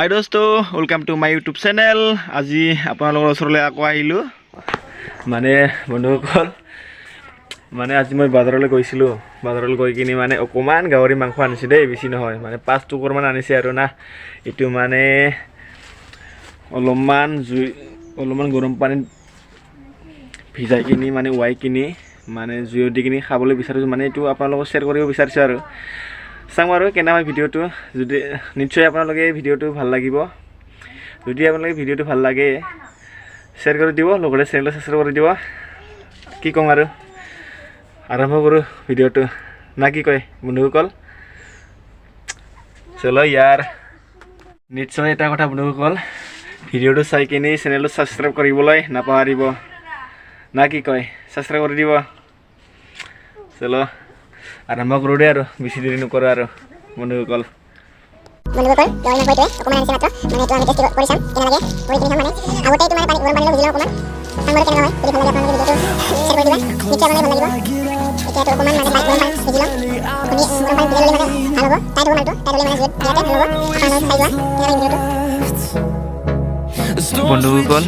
হাই দোস্ত, welcome to my YouTube channel. আজি আপোনালোকৰ ওচৰলৈ আকৌ আহিলোঁ। মানে বন্ধুসকল, মানে আজি মই বাজাৰলৈ গৈছিলোঁ। বাজাৰলৈ গৈ কিনি মানে অকণমান গাহৰি মাংস আনিছে দেই, বেছি নহয়, মানে 5 টুকুৰমান আনিছে আৰু না। এইটো মানে অলপমান গৰম পানীত ভিজাই কিনি মানে উৱাই কিনি মানে জুইত দি কিনি খাবলৈ বিচাৰিছোঁ। মানে এইটো আপোনালোকক শ্বেয়াৰ কৰিব বিচাৰিছোঁ আৰু চাম আৰু কেনে হয় ভিডিঅ'টো। যদি নিশ্চয় আপোনালোকে ভিডিঅ'টো ভাল লাগিব। যদি আপোনালোকে ভিডিঅ'টো ভাল লাগে শ্বেয়াৰ কৰি দিব, লগতে চেনেলটো ছাবস্ক্ৰাইব কৰি দিব। কি ক'ম আৰু, আৰম্ভ কৰোঁ ভিডিঅ'টো না কি কয় বন্ধুসকল? চলো ইয়াৰ। নিশ্চয় এটা কথা বন্ধুসকল, ভিডিঅ'টো চাই কিনি চেনেলটো ছাবস্ক্ৰাইব কৰিবলৈ নাপাহৰিব না কি কয়? ছাবস্ক্ৰাইব কৰি দিব। চলো আৰম্ভ কৰোঁ দে, আৰু বেছি দেৰি নকৰোঁ আৰু বন্ধুসকল। গাহৰি মাংসটোৱে অকণমান আনিছে মাত্ৰ, মানে এইটো আমি টেষ্ট কৰি চাম কেনে লাগে, কৰি কিনি চাম। মানে আগতে এইটো মানে গৰম পানী লৈ ভিজি লওঁ অকণমান, চাম বাৰু কেনেকুৱা হয়। যদি ভাল লাগে আপোনালোকে ভিডিঅ'টো শ্বেয়াৰ কৰি দিবা, নিশ্চয় আপোনালোকে ভাল লাগিব। এতিয়া এইটো অকণমান মানে গৰম পানী ভিজি লওঁ, গৰম পানী ভিজাই ল'লে মানে ভাল হ'ব, টাইট হ'ব মালটো, টাইট হ'লে মানে জুইত দিয়াতে ভাল হ'ব। আপোনালোকে চাই যোৱা কেনে লাগে ভিডিঅ'টো। বন্ধুসকল,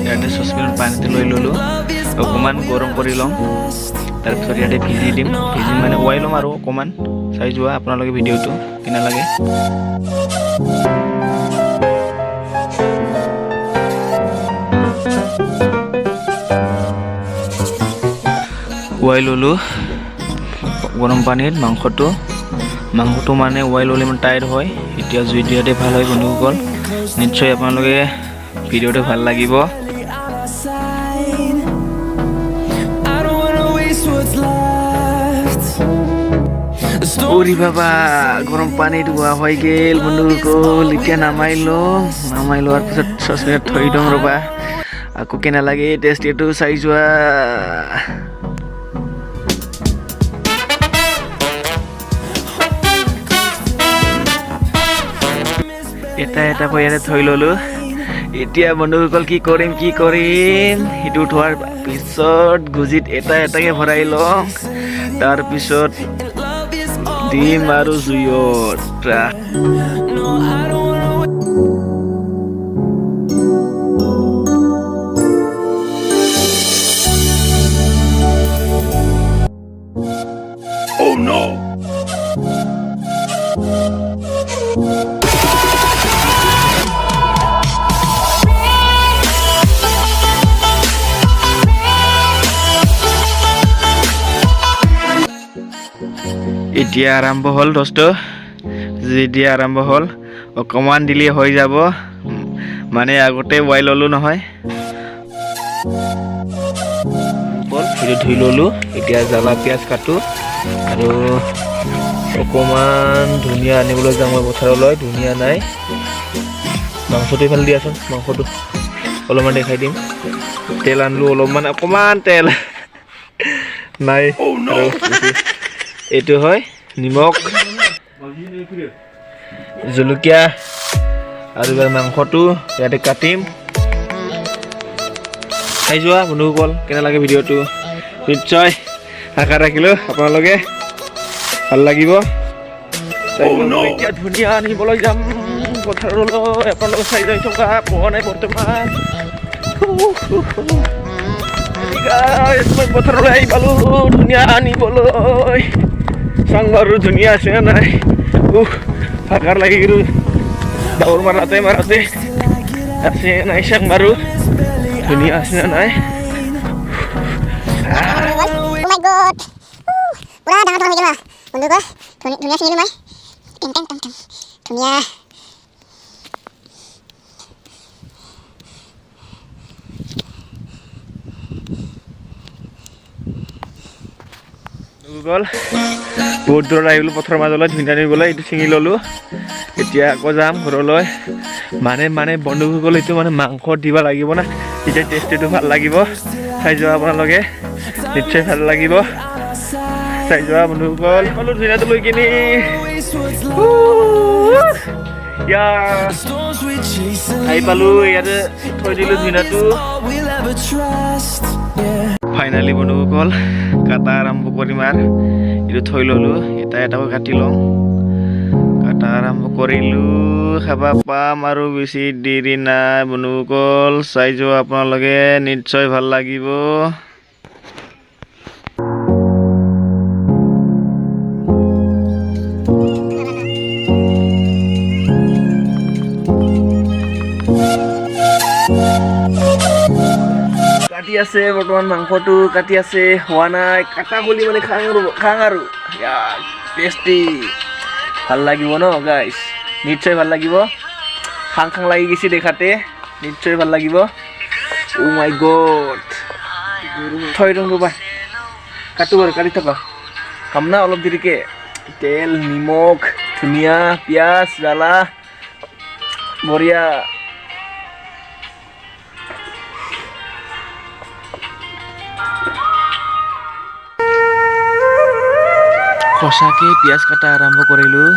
ইয়াতে চচপেনত পানীটো লৈ ল'লোঁ, অকণমান গৰম কৰি ল'ম, তাৰপিছত ইয়াতে ভিজি দিম। ভিজি মানে উৱাই ল'ম আৰু অকণমান। চাই যোৱা আপোনালোকে ভিডিঅ'টো কেনে লাগে। উৱাই ল'লোঁ গৰম পানীত মাংসটো মানে উৱাই ল'লে মানে টাইট হয়। এতিয়া জুই দিয়াতে ভাল হয় বন্ধুসকল। নিশ্চয় আপোনালোকে ভিডিঅ'টো ভাল লাগিব। ওৰি বাবা, গৰম পানীত উৱা হৈ গ'ল বন্ধুসকল। এতিয়া নামাই লোৱাৰ পিছত চচপেনত থৈ দিওঁ ৰ'বা, আকৌ কেনে লাগে টেষ্ট এইটো চাই যোৱা। এটা ইয়াতে থৈ ল'লোঁ। এতিয়া বন্ধুসকল কি কৰিম সেইটো থোৱাৰ পিছত গুজিত এটাকে ভৰাই লওঁ, তাৰপিছত দিম আৰু জুইত। Oh no! এতিয়া আৰম্ভ হ'ল দোস্ত, যেতিয়া আৰম্ভ হ'ল অকণমান দিলে হৈ যাব। মানে আগতে উৱাই ল'লোঁ নহয়, সেইটো ধুই ল'লোঁ। এতিয়া জ্বালা পিঁয়াজ কাটোঁ আৰু অকণমান ধনিয়া আনিবলৈ যাওঁ মই পথাৰলৈ। ধনিয়া নাই, মাংসটো এইফালে দিয়াচোন, মাংসটো অলপমান দেখাই দিম। তেল আনিলোঁ অলপমান, অকণমান তেল নাই। আৰু এইটো হয় নিমখ, জলকীয়া, আৰু এইবাৰ মাংসটো ইয়াতে কাটিম। চাই যোৱা বন্ধুসকল কেনে লাগে ভিডিঅ'টো। নিশ্চয় আশা ৰাখিলোঁ আপোনালোকে ভাল লাগিব। এতিয়া ধুনীয়া আনিবলৈ যাম পথাৰলৈ। আপোনালোকে চাই যাই থকা পোৱা নাই বৰ্তমান। মই পথাৰলৈ আহি পালোঁ ধুনীয়া আনিবলৈ। চাং বাৰু ধুনীয়া আছে নে নাই। ভাগাৰ লাগি গ'লো দাউৰ মাৰাতে আছে নাই। চাং বাৰু ধুনীয়া আছে নে নাই। পুৰা ডাঙৰ হৈ গ'ল বন্ধুসকল, ধুনীয়া ছিঙিলোঁ মই। ধুনীয়া গ'ল। বহুত দূৰত আহিলোঁ পথাৰৰ মাজলৈ ধুনীয়া নিবলৈ। এইটো ছিঙি ল'লোঁ। এতিয়া আকৌ যাম ঘৰলৈ। মানে বন্ধুসকল, এইটো মানে মাংসত দিব লাগিব না, তেতিয়া টেষ্টটো ভাল লাগিব। চাই যোৱা আপোনালোকে, নিশ্চয় ভাল লাগিব। চাই যোৱা বন্ধুসকল। পালোঁ ধুনীয়াটো লৈ কিনি আহি পালোঁ, ইয়াতে থৈ দিলোঁ ধুনীয়াটো। ফাইনেলি বন্ধুসকল কাটা আৰম্ভ কৰিম আৰু এইটো থৈ ল'লোঁ। এটাকৈ কাটি লওঁ। কাটা আৰম্ভ কৰিলোঁ। খাবা পাম আৰু বেছি দেৰি নাই বন্ধুসকল, চাই যোৱা আপোনালোকে, নিশ্চয় ভাল লাগিব। কাটি আছে বৰ্তমান, মাংসটো কাটি আছে, হোৱা নাই, কাটা গলি মানে খাং আৰু টেষ্টি, ভাল লাগিব ন গাইছ, নিশ্চয় ভাল লাগিব। খাং খাং লাগি গৈছে দেখাতে, নিশ্চয় ভাল লাগিব। ও মাই গড, থৈ দিওঁ ৰ'বা, কাটো বাৰু, কাটি থকা খাম না অলপ দেৰিকে। তেল, নিমখ, ধুনীয়া, পিঁয়াজ, জ্বালা, বঢ়িয়া। সঁচাকৈ পিঁয়াজ কাটা আৰম্ভ কৰিলোঁ।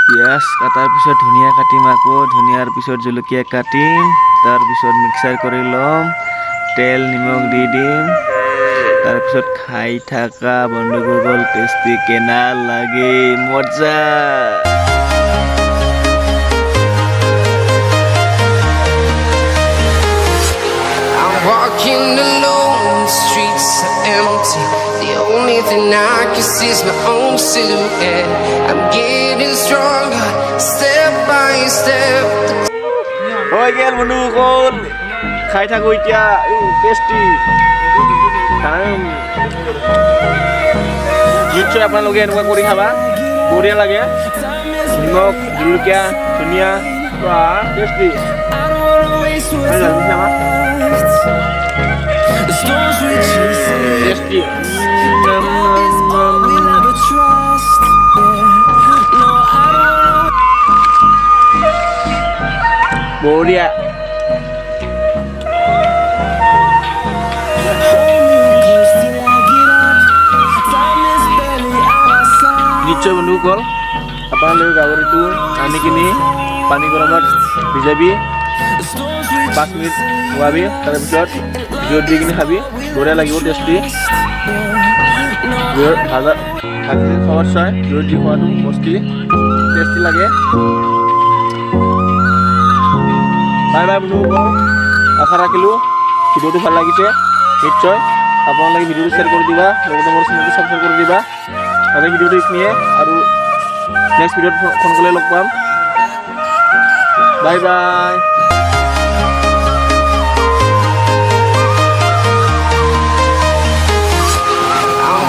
পিঁয়াজ কাটাৰ পিছত ধনিয়া কাটিম, আকৌ ধনিয়াৰ পিছত জলকীয়া কাটিম, তাৰপিছত মিক্সাৰ কৰি ল'ম, তেল নিমখ দি দিম, তাৰপিছত খাই থাকা বন্ধুসকল, টেষ্টি কেনা লাগে, মজা। Walking alone, the streets are empty. The only thing I can see is my own silhouette. I'm getting stronger, step by step. হৈ গ'ল বন্ধুসকল, খাই থাকোঁ এতিয়া, টেষ্টি। নিশ্চয় আপোনালোকে এনেকুৱা কৰি খাবা, বঢ়িয়া লাগে। নিমখ, জলকীয়া, ধনিয়া, টেষ্টি। টেষ্টি, বঢ়িয়া। নিশ্চয় বন্ধুসকল, আপোনালোকে গাহৰিটো আনি কিনি পানী গৰমত ভিজাবি, 5 মিনিট খোৱাবি, তাৰপিছত জুইত দি কিনি খাবি, বঢ়িয়া লাগিব, টেষ্টি। ভাজি খোৱাত চাই জুইত দি খোৱাটো মস্তি টেষ্টি লাগে। বাই বাই বন্ধুসকল, আশা ৰাখিলোঁ ভিডিঅ'টো ভাল লাগিছে। নিশ্চয় আপোনালোকে ভিডিঅ'টো শ্বেয়াৰ কৰি দিবা, লগতে মোৰ চেনেলটো ছাবস্ক্ৰাইব কৰি দিবা। আজি ভিডিঅ'টো এইখিনিয়ে, আৰু নেক্সট ভিডিঅ'ত সোনকালে লগ পাম। Bye bye.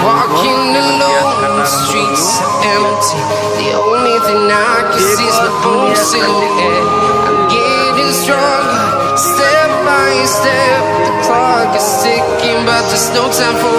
Walking alone, the streets are empty. The only thing I can see is my own silhouette. I'm getting stronger, step by step. The clock is ticking, but there's no time for